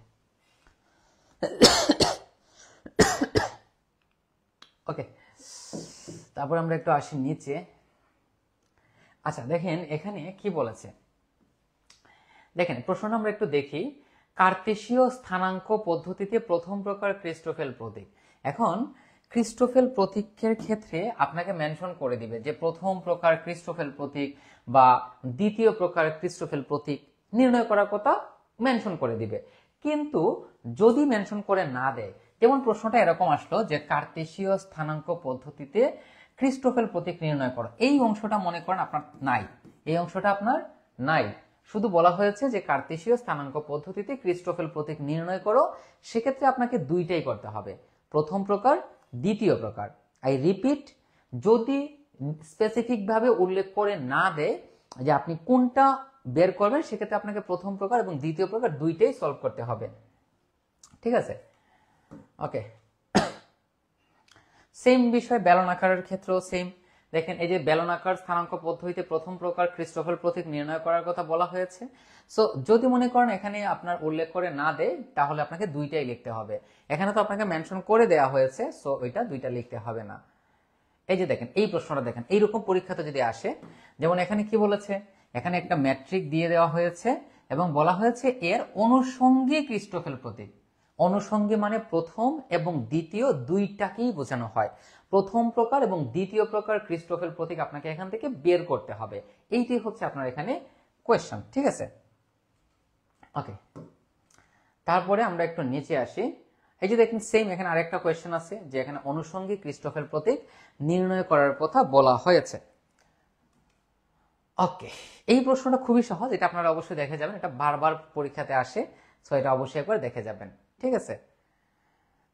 ওকে, তারপর আমরা একটু আসি নিচে। আচ্ছা দেখেন এখানে কি বলেছে, দেখেন প্রশ্নটা আমরা একটু দেখি। কার্তেশীয় স্থানাঙ্ক পদ্ধতিতে প্রথম প্রকার ক্রিস্টোফেল প্রতীক। এখন ক্রিস্টোফেল প্রতীকের ক্ষেত্রে আপনাকে মেনশন করে দিবে যে প্রথম প্রকার ক্রিস্টোফেল প্রতীক বা দ্বিতীয় প্রকার ক্রিস্টোফেল প্রতীক নির্ণয় করার কথা মেনশন করে দিবে। কিন্তু যদি মেনশন করে না দেয়, যেমন প্রশ্নটা এরকম আসলো যে কার্তেশীয় স্থানাঙ্ক পদ্ধতিতে ক্রিস্টোফেল প্রতীক নির্ণয় করো, এই অংশটা মনে করেন আপনার নাই, এই অংশটা আপনার নাই। শুধু বলা হয়েছে যে কার্তেশীয় স্থানাঙ্ক পদ্ধতিতে ক্রিস্টোফেল প্রতীক নির্ণয় করো। সেক্ষেত্রে আপনাকে দুইটাই করতে হবে, প্রথম প্রকার, দ্বিতীয় প্রকার। আই রিপিট, যদি স্পেসিফিক ভাবে উল্লেখ করে না দেয় যে আপনি কোনটা বের করবেন, সেক্ষেত্রে আপনাকে প্রথম প্রকার এবং দ্বিতীয় প্রকার দুইটাই সলভ করতে হবে। ঠিক আছে, ওকে। সেম বিষয় বেলনাকারের ক্ষেত্রেও সেম। দেখেন এই যে বেলনাকার স্থানাঙ্ক পদ্ধতিতে প্রথম প্রকার ক্রিস্টোফেল প্রতীক নির্ণয় করার কথা বলা হয়েছে। সো যদি মনে করেন এখানে আপনার উল্লেখ করে না দেয়, তাহলে আপনাকে দুইটাই লিখতে হবে। এখানে তো আপনাকে মেনশন করে দেওয়া হয়েছে, সো ওইটা দুইটা লিখতে হবে না। এই যে দেখেন এই প্রশ্নটা দেখেন, এইরকম পরীক্ষাতে যদি আসে, যেমন এখানে কি বলেছে, এখানে একটা ম্যাট্রিক দিয়ে দেওয়া হয়েছে এবং বলা হয়েছে এর অনুষঙ্গী ক্রিস্টোফেল প্রতীক। অনুষঙ্গী মানে প্রথম এবং দ্বিতীয় দুইটাকেই বোঝানো হয়। প্রথম প্রকার এবং দ্বিতীয় প্রকার ক্রিস্টোফেল প্রতীক আপনাকে এখান থেকে বের করতে হবে। এইটি হচ্ছে আপনার এখানে কোয়েশ্চন। ঠিক আছে, ওকে। তারপরে আমরা একটু নিচে আসি। এই যে দেখেন সেম এখানে আরেকটা কোয়েশ্চেন আছে যে এখানে অনুষঙ্গী ক্রিস্টোফেল প্রতীক নির্ণয় করার কথা বলা হয়েছে। ওকে, এই প্রশ্নটা খুবই সহজ, এটা আপনারা অবশ্যই দেখে যাবেন, এটা বারবার পরীক্ষাতে আসে, সো এটা অবশ্যই একবার দেখে যাবেন। ঠিক আছে,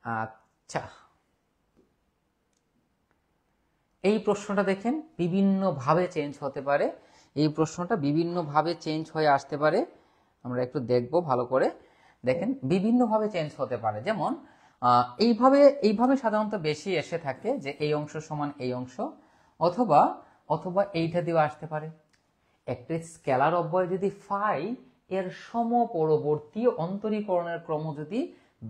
আচ্ছা এই প্রশ্নটা দেখেন বিভিন্নভাবে চেঞ্জ হতে পারে, এই প্রশ্নটা বিভিন্নভাবে চেঞ্জ হয়ে আসতে পারে। আমরা একটু দেখব ভালো করে। দেখেন বিভিন্নভাবে চেঞ্জ হতে পারে, যেমন এইভাবে সাধারণত বেশি এসে থাকে যে এই অংশ সমান এই অংশ, অথবা অথবা এইটা দিয়েও আসতে পারে। একটি স্কেলার অব্যয় যদি ফাই এর সমপরবর্তী অন্তরীকরণের ক্রম যদি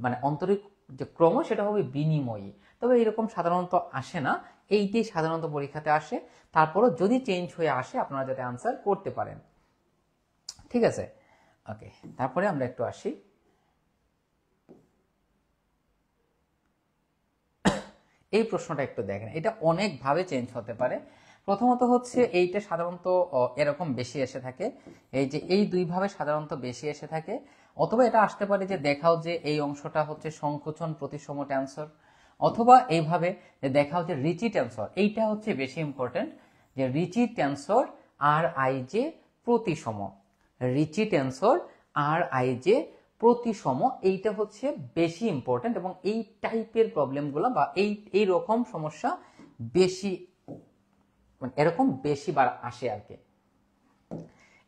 মানে অন্তরিক যে ক্রম সেটা হবে বিনিময়ী, তবে এরকম সাধারণত আসে না, এইটি সাধারণত পরীক্ষাতে আসে। তারপরও যদি চেঞ্জ হয়ে আসে আপনারা যাতে আনসার করতে পারেন। ঠিক আছে, ওকে। তারপরে আমরা একটু আসি, এই প্রশ্নটা একটু দেখেন, এটা অনেকভাবে চেঞ্জ হতে পারে। প্রথমত হচ্ছে এইটা সাধারণত এরকম বেশি এসে থাকে, এই যে এই দুইভাবে সাধারণত বেশি এসে থাকে। অথবা এটা আসতে পারে যে দেখাও যে এই অংশটা হচ্ছে সংকোচন প্রতিসম টেনসর, অথবা এইভাবে যে দেখাও যে রিচি টেনসর। এইটা হচ্ছে বেশি ইম্পর্টেন্ট, যে রিচি টেনসর আর আই যে প্রতিসম, রিচি টেনসর আর আই যে প্রতিসম, এইটা হচ্ছে বেশি ইম্পর্টেন্ট। এবং এই টাইপের প্রবলেমগুলো বা এই রকম সমস্যা বেশি এরকম বেশি বার আসে আর কি।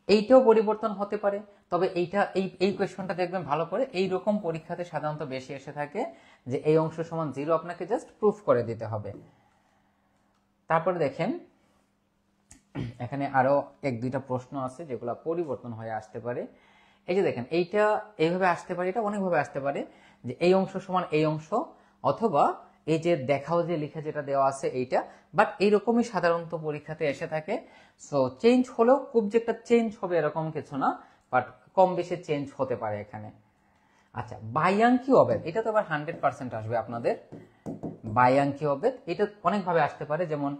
এইটাও পরিবর্তন হতে পারে, তবে এইটা এই কোয়েশ্চনটা দেখবেন ভালো করে, এই রকম পরীক্ষাতে সাধারণত বেশি এসে থাকে যে এই অংশ সমান 0 আপনাকে জাস্ট প্রুফ করে দিতে হবে। তারপরে দেখেন এখানে আরো এক দুইটা প্রশ্ন আছে যেগুলো পরিবর্তন হয়ে আসতে পারে। এই যে দেখেন এইটা এইভাবে আসতে পারে, এটা অনেকভাবে আসতে পারে যে এই অংশ সমান এই অংশ, অথবা এই যে দেখাও যে লিখে যেটা দেওয়া আছে এইটা, বাট এইরকমই সাধারণত পরীক্ষাতে এসে থাকে। সো চেঞ্জ হলেও খুব যে একটা চেঞ্জ হবে এরকম কিছু না, বাট কম বেশি চেঞ্জ হতে পারে এখানে। আচ্ছা, বায়াঙ্কি অবেদ, এটা তো আবার 100% আসবে আপনাদের। বায়াঙ্কি অবেদ এটা অনেকভাবে আসতে পারে, যেমন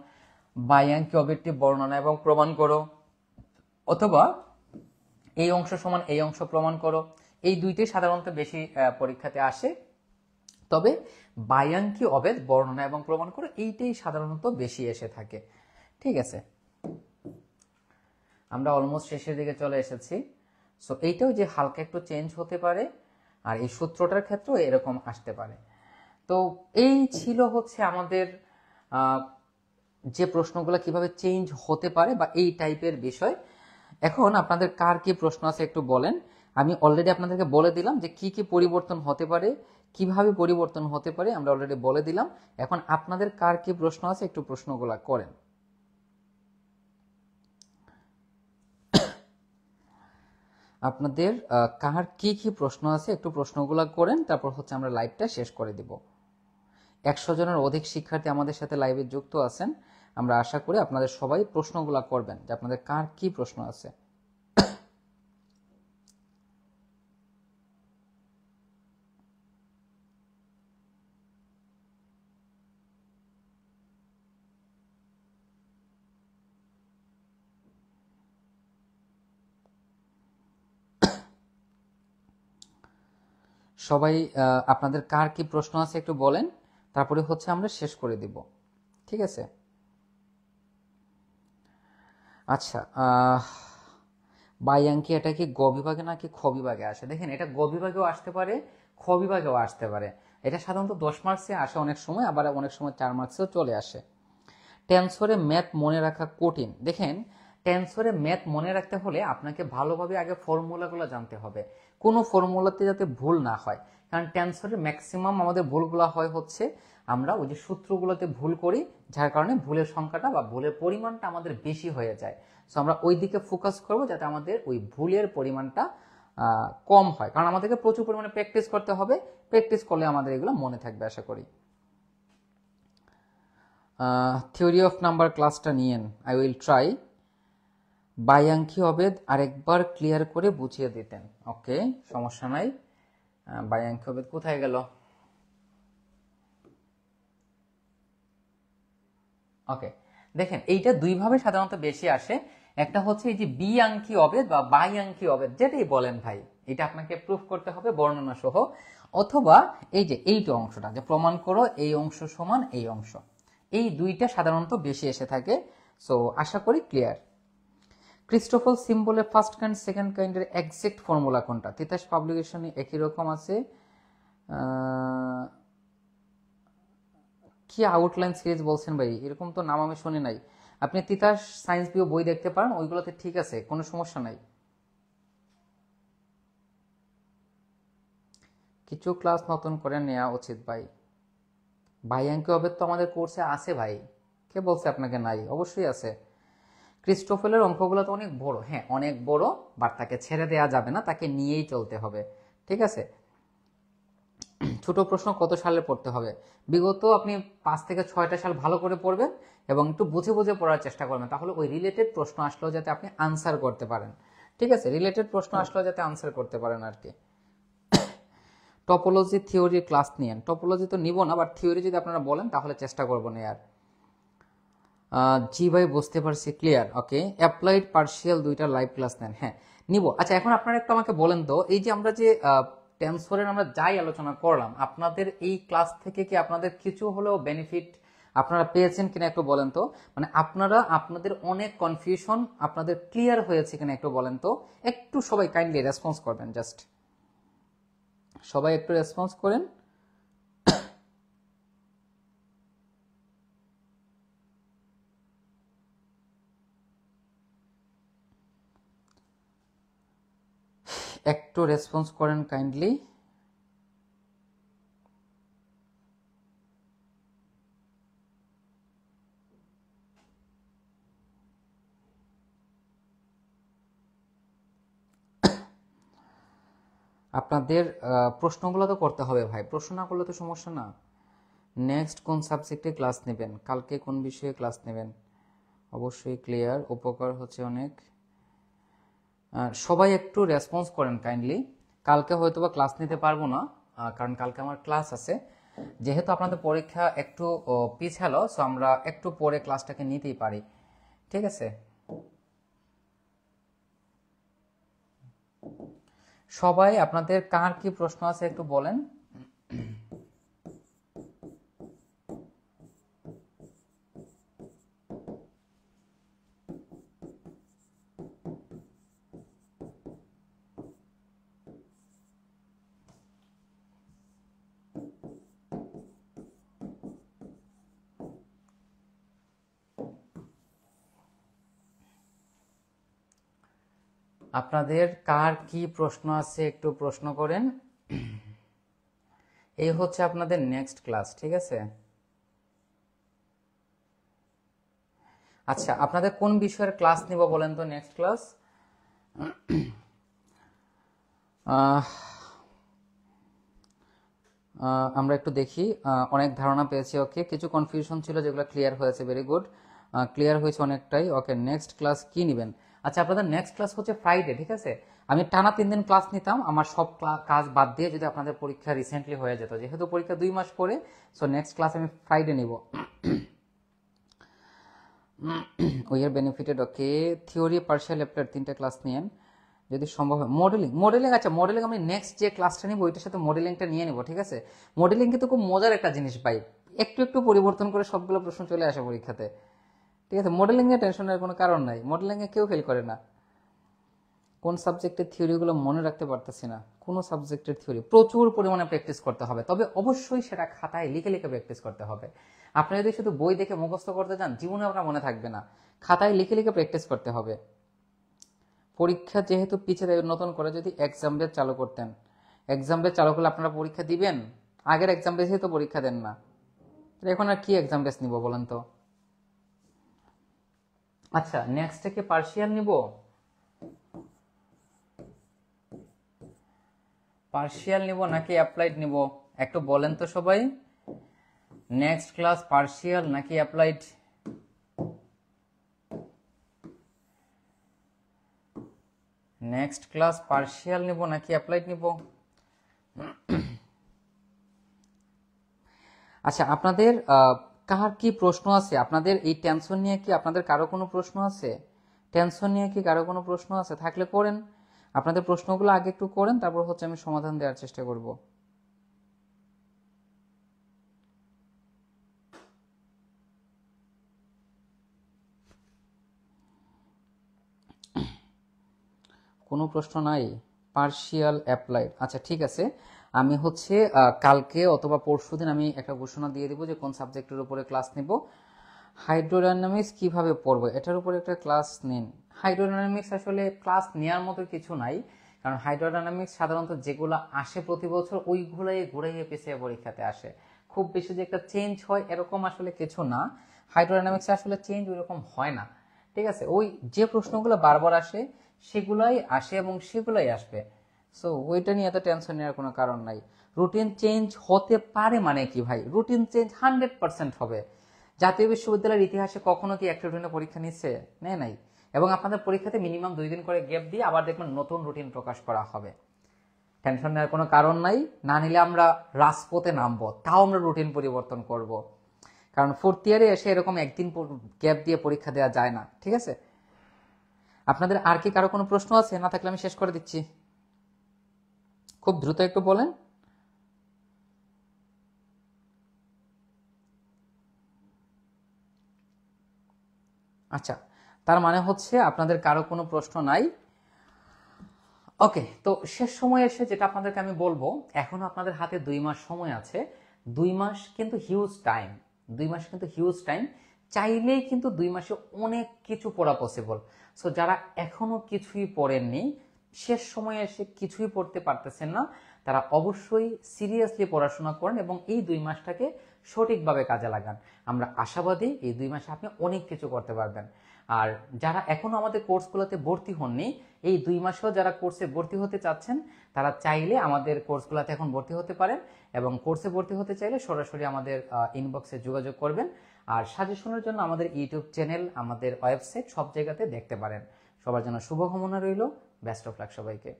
বায়াঙ্কি অবেদটি বর্ণনা এবং প্রমাণ করো, অথবা এই অংশ সমান এই অংশ প্রমাণ করো। এই দুইটাই সাধারণত বেশি পরীক্ষাতে আসে, তবে বায়াঙ্কি অবেদ বর্ণনা এবং প্রমাণ করো এইটাই সাধারণত বেশি এসে থাকে। ঠিক আছে, আমরা অলমোস্ট শেষের দিকে চলে এসেছি। সো এইটাও যে হালকা একটু চেঞ্জ হতে পারে, আর এই সূত্রটার ক্ষেত্রেও এরকম আসতে পারে। তো এই ছিল হচ্ছে আমাদের যে প্রশ্নগুলো কিভাবে চেঞ্জ হতে পারে বা এই টাইপের বিষয়। এখন আপনাদের কার কি প্রশ্ন আছে একটু বলেন। আমি অলরেডি আপনাদেরকে বলে দিলাম যে কি কি পরিবর্তন হতে পারে, কিভাবে পরিবর্তন হতে পারে আমরা অলরেডি বলে দিলাম। এখন আপনাদের কার কি প্রশ্ন আছে একটু প্রশ্নগুলো করেন। আপনাদের কার কি কি প্রশ্ন আছে একটু প্রশ্নগুলো করেন, তারপর হচ্ছে আমরা লাইভটা শেষ করে দিব। 100 জনের অধিক শিক্ষার্থী আমাদের সাথে লাইভে যুক্ত আছেন। আমরা আশা করি আপনাদের সবাই প্রশ্নগুলো করবেন যে আপনাদের কার কি প্রশ্ন আছে। সবাই আপনাদের কার কি প্রশ্ন আছে একটু বলেন, তারপরে হচ্ছে আমরা শেষ করে দিব। ঠিক আছে, আচ্ছা বায়াঙ্কি এটা কি গ বিভাগে নাকি খ বিভাগে আসে? দেখেন এটা গ বিভাগেও আসতে পারে, খ বিভাগেও আসতে পারে। এটা সাধারণত 10 মার্কসে আসে অনেক সময়, আবার অনেক সময় 4 মার্কসেও চলে আসে। টেন্সরে ম্যাথ মনে রাখা কঠিন। দেখেন টেন্সরে ম্যাথ মনে রাখতে হলে আপনাকে ভালোভাবে আগে ফর্মুলাগুলো জানতে হবে, কোনো ফর্মুলাতে যাতে ভুল না হয়। কারণ টেন্সরে ম্যাক্সিমাম আমাদের ভুলগুলো হয় হচ্ছে আমরা ওই যে সূত্রগুলোতে ভুল করি, যার কারণে ভুলের সংখ্যাটা বা ভুলের পরিমাণটা আমাদের বেশি হয়ে যায়। সো আমরা ওই দিকে ফোকাস করব যাতে আমাদের ওই ভুলের পরিমাণটা কম হয়, কারণ আমাদেরকে প্রচুর পরিমাণে প্র্যাকটিস করতে হবে। প্র্যাকটিস করলে আমাদের এগুলো মনে থাকবে আশা করি। থিওরি অফ নাম্বার ক্লাসটা নিয়েন, আই উইল ট্রাই। বায়াঙ্কি অবেদ আরেকবার ক্লিয়ার করে বুঝিয়ে দিতেন। ওকে, সমস্যা নাই। বায়াঙ্কি অবেদ কোথায় গেল? ওকে, দেখেন এইটা দুইভাবে সাধারণত বেশি আসে। একটা হচ্ছে এই যে বিয়াঙ্কি অবেদ বা বায়াঙ্কি অবেদ, যেটাই বলেন ভাই, এটা আপনাকে প্রুফ করতে হবে বর্ণনা সহ, অথবা এই যে এইটা অংশটা যে প্রমাণ করো এই অংশ সমান এই অংশ, এই দুইটা সাধারণত বেশি এসে থাকে। সো আশা করি ক্লিয়ার। ক্রিস্টোফল সিম্বলের ফার্স্ট কাইন্ড সেকেন্ড কাইন্ডের এক্সাক্ট ফর্মুলা কোনটা? তিতাস পাবলিকেশনে একই রকম আছে। কি আউটলাইন সিরিজ বলছেন ভাই? এরকম তো নাম আমি শুনি নাই। আপনি তিতাস সায়েন্স বিও বই দেখতে পারেন, ওইগুলোতে ঠিক আছে, কোনো সমস্যা নাই। কিছু ক্লাস নতুন করে নেওয়া উচিত ভাই। বায়াঙ্কি অবেদ তো আমাদের কোর্সে আছে ভাই, কে বলছে আপনাকে নাই? অবশ্যই আছে। ক্রিস্টোফেলের অঙ্কগুলো তো অনেক বড়, হ্যাঁ অনেক বড়, বাট তাকে ছেড়ে দেওয়া যাবে না, তাকে নিয়েই চলতে হবে। ঠিক আছে, ছোট প্রশ্ন কত সালে পড়তে হবে? বিগত আপনি 5 থেকে 6টা সাল ভালো করে পড়বেন এবং একটু বুঝে বুঝে পড়ার চেষ্টা করবেন, তাহলে ওই রিলেটেড প্রশ্ন আসলেও যাতে আপনি আনসার করতে পারেন। ঠিক আছে, রিলেটেড প্রশ্ন আসলেও যাতে আনসার করতে পারেন আর কি। টপোলজি থিওরি ক্লাস নিয়েন। টপোলজি তো নিব না, বাট থিওরি যদি আপনারা বলেন তাহলে চেষ্টা করবো না আর। জি ভাই বুঝতে পারছি, ক্লিয়ার। ওকে, অ্যাপ্লাইড পার্শিয়াল দুইটা লাইভ ক্লাস নেন। হ্যাঁ নিব। আচ্ছা এখন আপনারা একটু আমাকে বলেন তো, এই যে আমরা যে টেন্সরের আমরা যাই আলোচনা করলাম, আপনাদের এই ক্লাস থেকে কি আপনাদের কিছু হলেও বেনিফিট আপনারা পেয়েছেন কিনা একটু বলেন তো। মানে আপনারা আপনাদের অনেক কনফিউশন আপনাদের ক্লিয়ার হয়েছে কিনা একটু বলেন তো। একটু সবাই কাইন্ডলি রেসপন্স করবেন, জাস্ট সবাই একটু রেসপন্স করেন। একটু রেসপন্স করেন কাইন্ডলি। আপনাদের প্রশ্নগুলো তো করতে হবে ভাই, প্রশ্ন না করলে তো সমস্যা না। নেক্সট কোন সাবজেক্টে ক্লাস নেবেন, কালকে কোন বিষয়ে ক্লাস নেবেন, অবশ্যই ক্লিয়ার, উপকার হচ্ছে অনেক। সবাই একটু রেসপন্স করেন কাইন্ডলি। কালকে হয়তো বা ক্লাস নিতে পারবো না, কারণ কালকে আমার ক্লাস আছে। যেহেতু আপনাদের পরীক্ষা একটু পিছালো, সো আমরা একটু পরে ক্লাসটাকে নিতেই পারি, ঠিক আছে? সবাই আপনাদের কার কি প্রশ্ন আছে একটু বলেন। আপনাদের কার কি প্রশ্ন আছে একটু প্রশ্ন করেন। এই হচ্ছে আপনাদের নেক্সট ক্লাস, ঠিক আছে? আচ্ছা, আপনাদের কোন বিষয়ের ক্লাস নিব বলেন তো নেক্সট ক্লাস? আমরা একটু দেখি। অনেক ধারণা পেয়েছি, ওকে। কিছু কনফিউশন ছিল যেগুলো ক্লিয়ার হয়েছে, ভেরি গুড, ক্লিয়ার হয়েছে অনেকটাই। ওকে, নেক্সট ক্লাস কি নেবেন? আচ্ছা, আপনাদের নেক্সট ক্লাস হচ্ছে ফ্রাইডে, ঠিক আছে? আমি টানা 3 দিন ক্লাস নিতাম, আমার সব কাজ বাদ দিয়ে, যদি আপনাদের পরীক্ষা রিসেন্টলি হয়ে যেত। যেহেতু পরীক্ষা 2 মাস পরে, সো নেক্সট ক্লাস আমি ফ্রাইডে নিব। We are benefited, okay. Theory, partial, applied 3টা ক্লাস নিয়েন যদি সম্ভব হয়। মডেলিং, আচ্ছা মডেলিং আমি নেক্সট যে ক্লাসটা নিব ওইটার সাথে মডেলিংটা নিয়ে নিব, ঠিক আছে? মডেলিং কিন্তু খুব মজার একটা জিনিস ভাই, একটু একটু পরিবর্তন করে সবগুলো প্রশ্ন চলে আসে পরীক্ষাতে, ঠিক আছে? মডেলিং এ টেনশনের কোনো কারণ নাই, মডেলিং এ কেউ ফেল করে না। কোন সাবজেক্টের থিওরিগুলো মনে রাখতে পারতেছি না। কোনো সাবজেক্টের থিওরি প্রচুর পরিমাণে প্র্যাকটিস করতে হবে, তবে অবশ্যই সেটা খাতায় লিখে লিখে প্র্যাকটিস করতে হবে। আপনি যদি শুধু বই দেখে মুখস্থ করতে যান, জীবনে আপনার মনে থাকবে না। খাতায় লিখে লিখে প্র্যাকটিস করতে হবে। পরীক্ষা যেহেতু পিছিয়ে দেয়, নতুন করে যদি এক্সাম বেস চালু করতেন, এক্সাম বেস চালু করলে আপনারা পরীক্ষা দিবেন। আগের এক্সাম বেসে তো পরীক্ষা দেন না, এখন আর কি এক্সাম বেস নিব বলেন তো? আচ্ছা, নেক্সট থেকে পার্শিয়াল নিব, পার্শিয়াল নিব নাকি অ্যাপ্লাইড নিব একটু বলেন তো সবাই। নেক্সট ক্লাস পার্শিয়াল নাকি অ্যাপ্লাইড? নেক্সট ক্লাস পার্শিয়াল নিব নাকি অ্যাপ্লাইড নিব? আচ্ছা, আপনাদের কার কি প্রশ্ন আছে? আপনাদের এই টেনশন নিয়ে কি আপনাদের কারো কোনো প্রশ্ন আছে? টেনশন নিয়ে কি কারো কোনো প্রশ্ন আছে? থাকলে করেন, আপনাদের প্রশ্নগুলো আগে একটু করেন, তারপর হচ্ছে আমি সমাধান দেওয়ার চেষ্টা করব। কোনো প্রশ্ন নাই? পার্শিয়াল, অ্যাপ্লাইড, আচ্ছা ঠিক আছে। আমি হচ্ছে কালকে অথবা পরশুদিন আমি একটা ঘোষণা দিয়ে দিব যে কোন সাবজেক্টের উপরে ক্লাস নিব। হাইড্রোডাইনামিক্স কিভাবে পড়বো এটার উপরে একটা ক্লাস নিন। হাইড্রোডাইনামিক্স আসলে ক্লাস নেওয়ার মতো কিছু নাই, কারণ হাইড্রোডাইনামিক্স সাধারণত যেগুলো আসে প্রতি বছর ওইগুলাই ঘুরে পেছিয়ে পরীক্ষাতে আসে। খুব বেশি যে একটা চেঞ্জ হয় এরকম আসলে কিছু না। হাইড্রোডাইনামিক্সে আসলে চেঞ্জ ওইরকম হয় না, ঠিক আছে? ওই যে প্রশ্নগুলো বারবার আসে সেগুলাই আসে এবং সেগুলাই আসবে। সো ওইটা নিয়ে এত টেনশন নেওয়ার কোনো কারণ নাই। রুটিন চেঞ্জ হতে পারে মানে কি ভাই? রুটিন চেঞ্জ 100% হবে। জাতীয় বিশ্ববিদ্যালয়ের ইতিহাসে কখনো কি একটা রুটিনে পরীক্ষা নিচ্ছে? নেয় নাই। এবং আপনাদের পরীক্ষাতে মিনিমাম 2 দিন করে গ্যাপ দিয়ে আবার দেখবেন নতুন রুটিন প্রকাশ করা হবে। টেনশন নেওয়ার কোনো কারণ নাই। না নিলে আমরা রাজপথে নামবো, তাও আমরা রুটিন পরিবর্তন করব, কারণ 4th ইয়ারে এসে এরকম একদিন গ্যাপ দিয়ে পরীক্ষা দেওয়া যায় না, ঠিক আছে? আপনাদের আর কি কারো কোনো প্রশ্ন আছে? না থাকলে আমি শেষ করে দিচ্ছি, খুব দ্রুত একটু বলেন। আচ্ছা, তার মানে হচ্ছে আপনাদের কারো কোনো প্রশ্ন নাই। ওকে, তো শেষ সময় এসে যেটা আপনাদেরকে আমি বলবো, এখনো আপনাদের হাতে 2 মাস সময় আছে। 2 মাস কিন্তু হিউজ টাইম, 2 মাস কিন্তু হিউজ টাইম। চাইলেই কিন্তু 2 মাসে অনেক কিছু পড়া পসিবল। সো যারা এখনো কিছুই পড়েননি শেষ সময়ে এসে কিছুই পড়তে পারতেছেন না, তারা অবশ্যই সিরিয়াসলি পড়াশোনা করেন এবং এই 2 মাসটাকে সঠিকভাবে কাজে লাগান। আমরা আশাবাদী এই 2 মাসে আপনি অনেক কিছু করতে পারবেন। আর যারা এখনো আমাদের কোর্সগুলোতে ভর্তি হননি, এই 2 মাসেও যারা কোর্সে ভর্তি হতে চাচ্ছেন, তারা চাইলে আমাদের কোর্সগুলোতে এখন ভর্তি হতে পারেন এবং কোর্সে ভর্তি হতে চাইলে সরাসরি আমাদের ইনবক্সে যোগাযোগ করবেন। আর সাজেশনের জন্য আমাদের ইউটিউব চ্যানেল, আমাদের ওয়েবসাইট সব জায়গাতে দেখতে পারেন। সবার জন্য শুভকামনা রইল। বেস্ট অফ লাক সবাইকে।